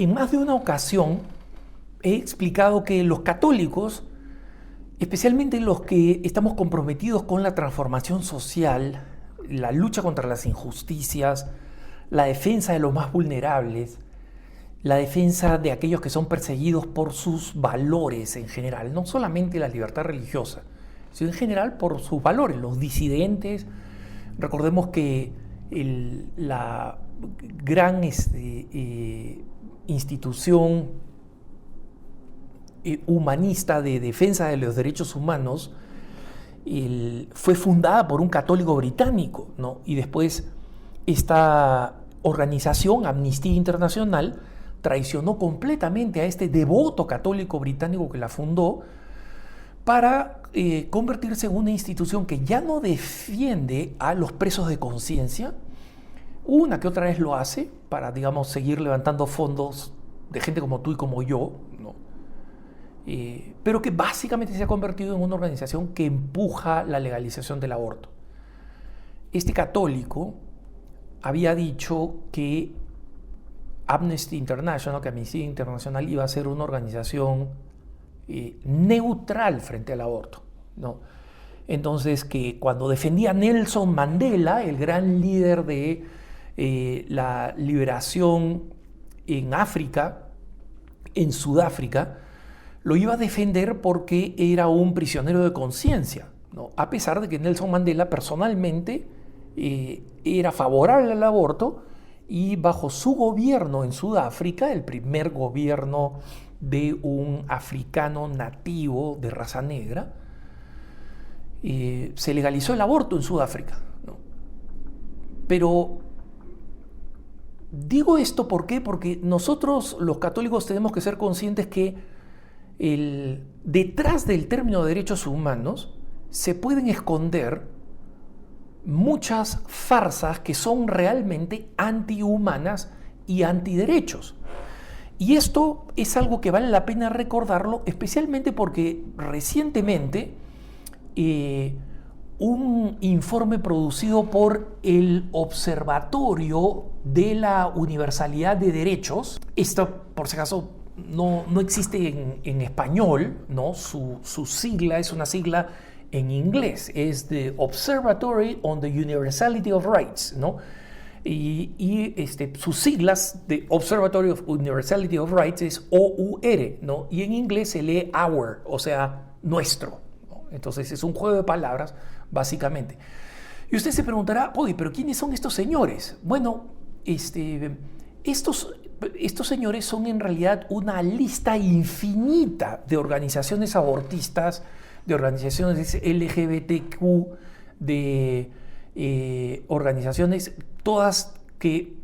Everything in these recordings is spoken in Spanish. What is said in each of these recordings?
En más de una ocasión he explicado que los católicos, especialmente los que estamos comprometidos con la transformación social, la lucha contra las injusticias, la defensa de los más vulnerables, la defensa de aquellos que son perseguidos por sus valores en general, no solamente la libertad religiosa, sino en general por sus valores, los disidentes. Recordemos que la gran institución humanista de defensa de los derechos humanos fue fundada por un católico británico, ¿no? Y después esta organización, Amnistía Internacional, traicionó completamente a este devoto católico británico que la fundó para convertirse en una institución que ya no defiende a los presos de conciencia. Una que otra vez lo hace para, digamos, seguir levantando fondos de gente como tú y como yo, ¿no? Pero que básicamente se ha convertido en una organización que empuja la legalización del aborto. Este católico había dicho que Amnesty International, que Amnistía Internacional iba a ser una organización neutral frente al aborto, ¿no? Entonces, que cuando defendía a Nelson Mandela, el gran líder de la liberación en África, en Sudáfrica, lo iba a defender porque era un prisionero de conciencia, ¿no? A pesar de que Nelson Mandela personalmente era favorable al aborto, y bajo su gobierno en Sudáfrica, el primer gobierno de un africano nativo de raza negra, se legalizó el aborto en Sudáfrica, ¿no? Pero digo esto ¿por qué? Porque nosotros los católicos tenemos que ser conscientes que detrás del término derechos humanos se pueden esconder muchas farsas que son realmente antihumanas y antiderechos. Y esto es algo que vale la pena recordarlo, especialmente porque recientemente un informe producido por el Observatorio de la Universalidad de Derechos, esto por si acaso no existe en español, ¿no? Su sigla es una sigla en inglés, es The Observatory on the Universality of Rights, ¿no? Sus siglas de Observatory of Universality of Rights es OUR, ¿no? Y en inglés se lee our, o sea, nuestro, ¿no? Entonces es un juego de palabras, básicamente. Y usted se preguntará, oye, ¿pero quiénes son estos señores? Bueno, estos señores son en realidad una lista infinita de organizaciones abortistas, de organizaciones LGBTQ, de organizaciones todas que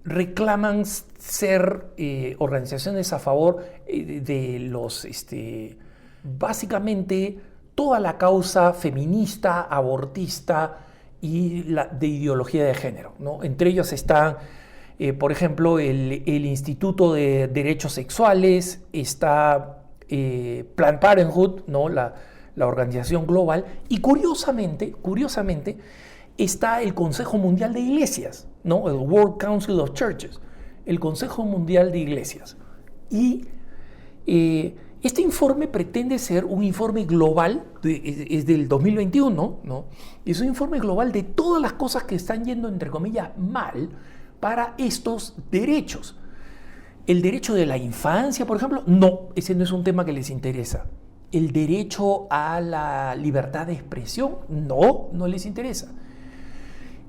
reclaman ser organizaciones a favor de los, básicamente toda la causa feminista, abortista y de ideología de género, ¿no? Entre ellos están, por ejemplo, el Instituto de Derechos Sexuales, está Planned Parenthood, ¿no? La organización global, y curiosamente está el Consejo Mundial de Iglesias, ¿no? El World Council of Churches, el Consejo Mundial de Iglesias. Y este informe pretende ser un informe global, es del 2021, ¿no? Es un informe global de todas las cosas que están yendo, entre comillas, mal para estos derechos. El derecho de la infancia, por ejemplo, no, ese no es un tema que les interesa. El derecho a la libertad de expresión, no les interesa.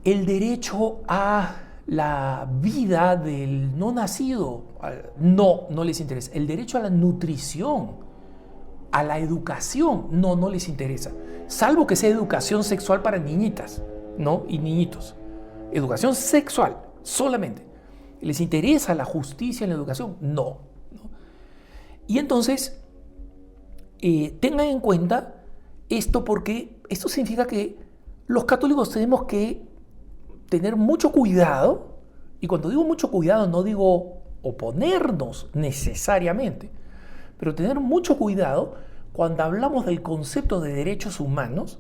El derecho a la vida del no nacido, no les interesa. El derecho a la nutrición, a la educación, no les interesa. Salvo que sea educación sexual para niñitas, ¿no? Y niñitos. Educación sexual, solamente. ¿Les interesa la justicia en la educación? No. Y entonces, tengan en cuenta esto, porque esto significa que los católicos tenemos que tener mucho cuidado, y cuando digo mucho cuidado no digo oponernos necesariamente, pero tener mucho cuidado cuando hablamos del concepto de derechos humanos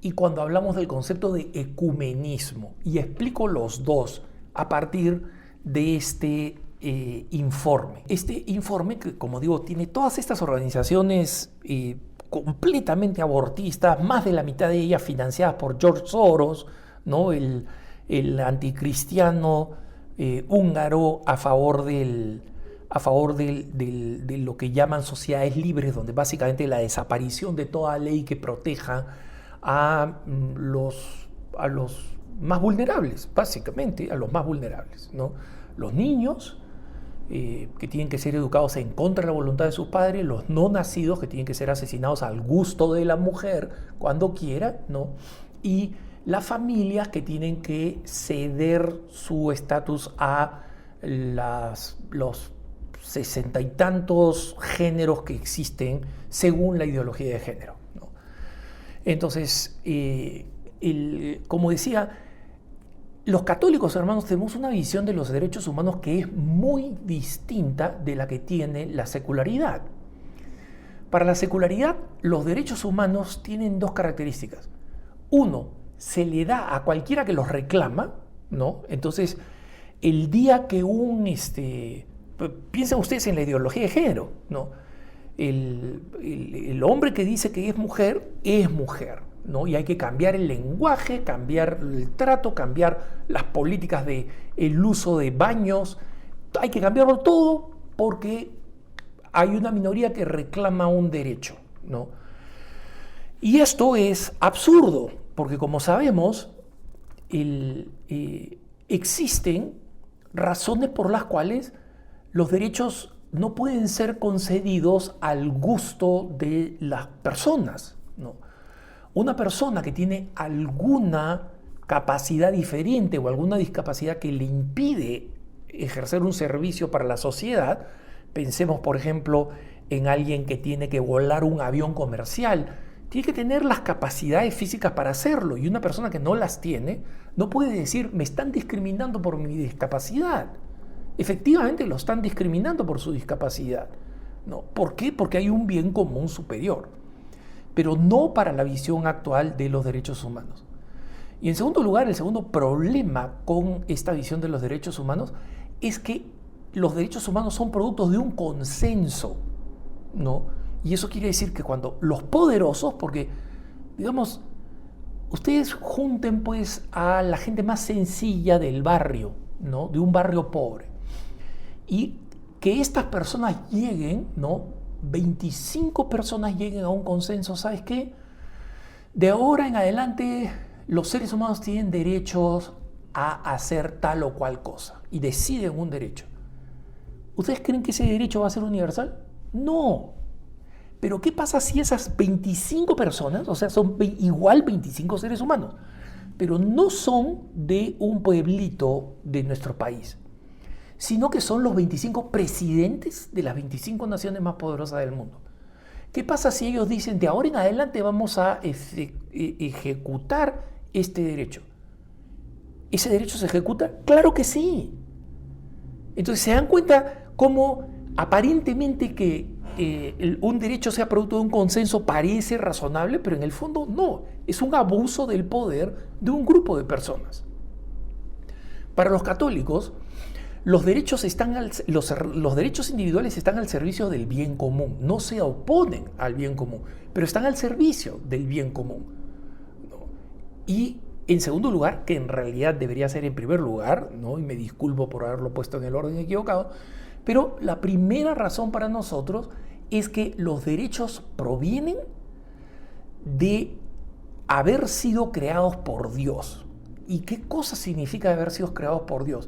y cuando hablamos del concepto de ecumenismo. Y explico los dos a partir de este informe. Este informe, que como digo, tiene todas estas organizaciones completamente abortistas, más de la mitad de ellas financiadas por George Soros, ¿no? El anticristiano húngaro a favor de lo que llaman sociedades libres, donde básicamente la desaparición de toda ley que proteja a los más vulnerables, básicamente a los más vulnerables, ¿no? Los niños, que tienen que ser educados en contra de la voluntad de sus padres, los no nacidos, que tienen que ser asesinados al gusto de la mujer cuando quiera, ¿no? Y las familias, que tienen que ceder su estatus a los 60 y tantos géneros que existen según la ideología de género, ¿no? Entonces, como decía, los católicos, hermanos, tenemos una visión de los derechos humanos que es muy distinta de la que tiene la secularidad. Para la secularidad, los derechos humanos tienen dos características. Uno, se le da a cualquiera que los reclama, ¿no? Entonces, el día que piensen ustedes en la ideología de género, ¿no? El hombre que dice que es mujer, ¿no? Y hay que cambiar el lenguaje, cambiar el trato, cambiar las políticas del uso de baños. Hay que cambiarlo todo porque hay una minoría que reclama un derecho, ¿no? Y esto es absurdo, porque como sabemos, existen razones por las cuales los derechos no pueden ser concedidos al gusto de las personas, ¿no? Una persona que tiene alguna capacidad diferente o alguna discapacidad que le impide ejercer un servicio para la sociedad, pensemos por ejemplo en alguien que tiene que volar un avión comercial, tiene que tener las capacidades físicas para hacerlo, y una persona que no las tiene no puede decir me están discriminando por mi discapacidad. Efectivamente lo están discriminando por su discapacidad, ¿no? ¿Por qué? Porque hay un bien común superior, pero no para la visión actual de los derechos humanos. Y en segundo lugar, el segundo problema con esta visión de los derechos humanos es que los derechos humanos son productos de un consenso, ¿no? Y eso quiere decir que cuando los poderosos, porque, digamos, ustedes junten pues a la gente más sencilla del barrio, ¿no? De un barrio pobre, y que estas personas lleguen, ¿no? 25 personas lleguen a un consenso, ¿sabes qué? De ahora en adelante los seres humanos tienen derechos a hacer tal o cual cosa y deciden un derecho. ¿Ustedes creen que ese derecho va a ser universal? No. Pero ¿qué pasa si esas 25 personas, o sea, son igual 25 seres humanos, pero no son de un pueblito de nuestro país, sino que son los 25 presidentes de las 25 naciones más poderosas del mundo? ¿Qué pasa si ellos dicen, de ahora en adelante vamos a ejecutar este derecho? ¿Ese derecho se ejecuta? ¡Claro que sí! Entonces se dan cuenta cómo aparentemente que un derecho sea producto de un consenso parece razonable, pero en el fondo no. Es un abuso del poder de un grupo de personas. Para los católicos, los derechos individuales están al servicio del bien común, no se oponen al bien común, pero están al servicio del bien común, ¿no? Y en segundo lugar, que en realidad debería ser en primer lugar, ¿no? Y me disculpo por haberlo puesto en el orden equivocado, pero la primera razón para nosotros es que los derechos provienen de haber sido creados por Dios. ¿Y qué cosa significa haber sido creados por Dios?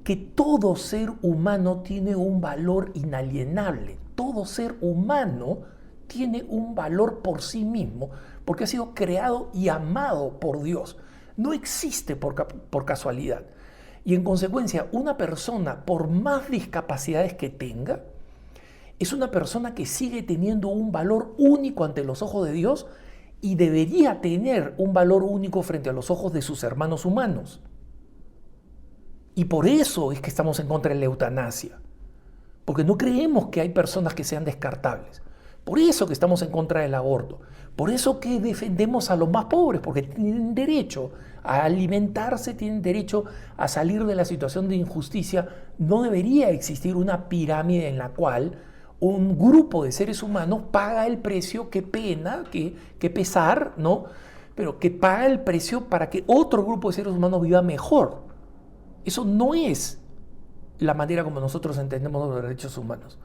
Que todo ser humano tiene un valor inalienable. Todo ser humano tiene un valor por sí mismo, porque ha sido creado y amado por Dios. No existe por casualidad. Y en consecuencia, una persona, por más discapacidades que tenga, es una persona que sigue teniendo un valor único ante los ojos de Dios y debería tener un valor único frente a los ojos de sus hermanos humanos. Y por eso es que estamos en contra de la eutanasia, porque no creemos que hay personas que sean descartables. Por eso que estamos en contra del aborto. Por eso que defendemos a los más pobres, porque tienen derecho a alimentarse, tienen derecho a salir de la situación de injusticia. No debería existir una pirámide en la cual un grupo de seres humanos paga el precio, qué pena, qué pesar, ¿no? Pero que paga el precio para que otro grupo de seres humanos viva mejor. Eso no es la manera como nosotros entendemos los derechos humanos.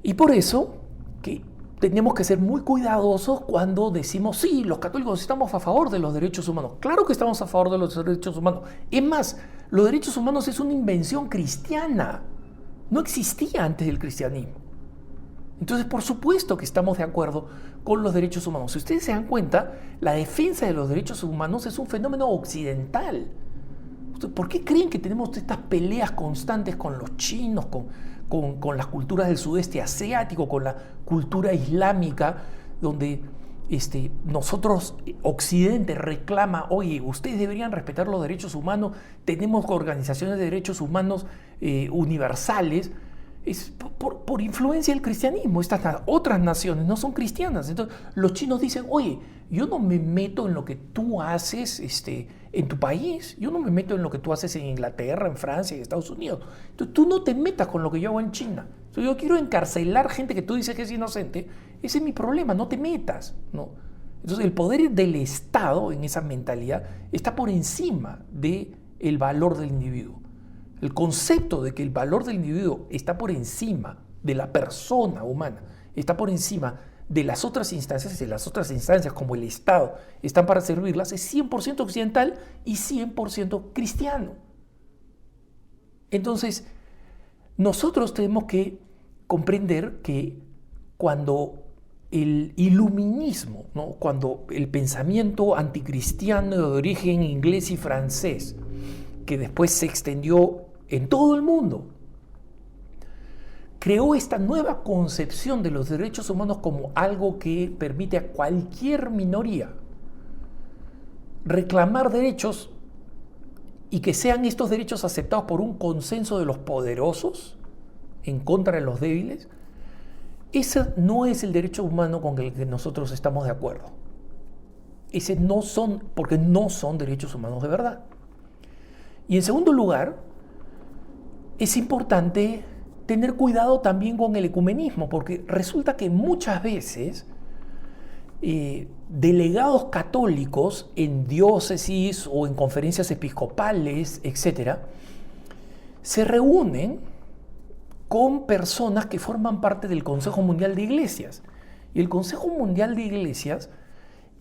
Y por eso que tenemos que ser muy cuidadosos cuando decimos, sí, los católicos estamos a favor de los derechos humanos. Claro que estamos a favor de los derechos humanos. Es más, los derechos humanos es una invención cristiana. No existía antes del cristianismo. Entonces, por supuesto que estamos de acuerdo con los derechos humanos. Si ustedes se dan cuenta, la defensa de los derechos humanos es un fenómeno occidental. ¿Por qué creen que tenemos estas peleas constantes con los chinos, con las culturas del sudeste asiático, con la cultura islámica, donde nosotros, Occidente, reclama, oye, ustedes deberían respetar los derechos humanos, tenemos organizaciones de derechos humanos universales? Es por influencia del cristianismo. Estas otras naciones no son cristianas. Entonces los chinos dicen, oye, yo no me meto en lo que tú haces en tu país, yo no me meto en lo que tú haces en Inglaterra, en Francia, en Estados Unidos. Entonces tú no te metas con lo que yo hago en China. Entonces, yo quiero encarcelar gente que tú dices que es inocente. Ese es mi problema, no te metas, ¿no? Entonces el poder del Estado en esa mentalidad está por encima del valor del individuo. El concepto de que el valor del individuo está por encima de la persona humana, está por encima de las otras instancias, y las otras instancias como el Estado están para servirlas, es 100% occidental y 100% cristiano. Entonces, nosotros tenemos que comprender que cuando el iluminismo, ¿no? Cuando el pensamiento anticristiano de origen inglés y francés, que después se extendió en todo el mundo, creó esta nueva concepción de los derechos humanos como algo que permite a cualquier minoría reclamar derechos y que sean estos derechos aceptados por un consenso de los poderosos en contra de los débiles. Ese no es el derecho humano con el que nosotros estamos de acuerdo. Porque no son derechos humanos de verdad. Y en segundo lugar, es importante tener cuidado también con el ecumenismo, porque resulta que muchas veces delegados católicos en diócesis o en conferencias episcopales, etcétera, se reúnen con personas que forman parte del Consejo Mundial de Iglesias. Y el Consejo Mundial de Iglesias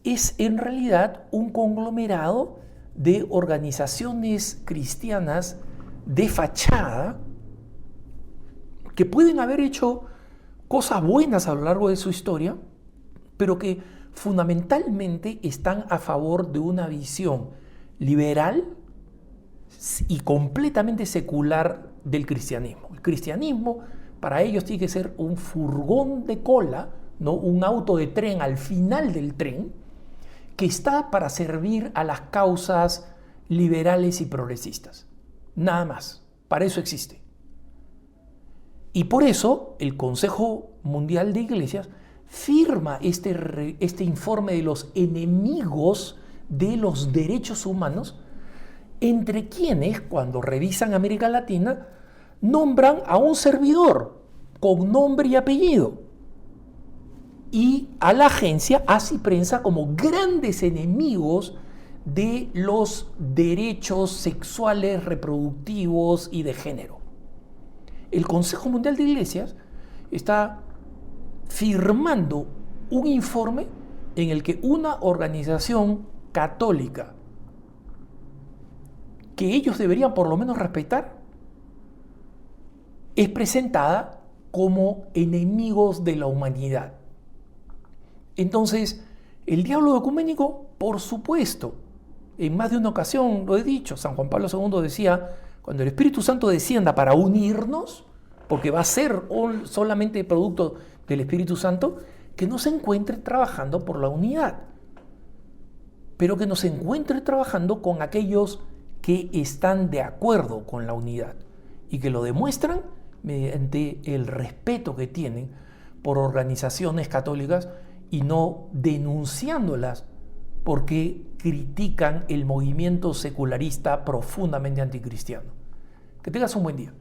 es en realidad un conglomerado de organizaciones cristianas de fachada que pueden haber hecho cosas buenas a lo largo de su historia, pero que fundamentalmente están a favor de una visión liberal y completamente secular del cristianismo. El cristianismo para ellos tiene que ser un furgón de cola, ¿no? Un auto de tren al final del tren que está para servir a las causas liberales y progresistas. Nada más. Para eso existe. Y por eso el Consejo Mundial de Iglesias firma este informe de los enemigos de los derechos humanos, entre quienes, cuando revisan América Latina, nombran a un servidor con nombre y apellido y a la agencia ASI Prensa como grandes enemigos de los derechos sexuales, reproductivos y de género. El Consejo Mundial de Iglesias está firmando un informe en el que una organización católica que ellos deberían por lo menos respetar es presentada como enemigos de la humanidad. Entonces, el diálogo ecuménico, por supuesto, en más de una ocasión lo he dicho, San Juan Pablo II decía, cuando el Espíritu Santo descienda para unirnos, porque va a ser solamente producto del Espíritu Santo, que no se encuentre trabajando por la unidad, pero que nos encuentre trabajando con aquellos que están de acuerdo con la unidad y que lo demuestran mediante el respeto que tienen por organizaciones católicas y no denunciándolas porque critican el movimiento secularista profundamente anticristiano. Que tengas un buen día.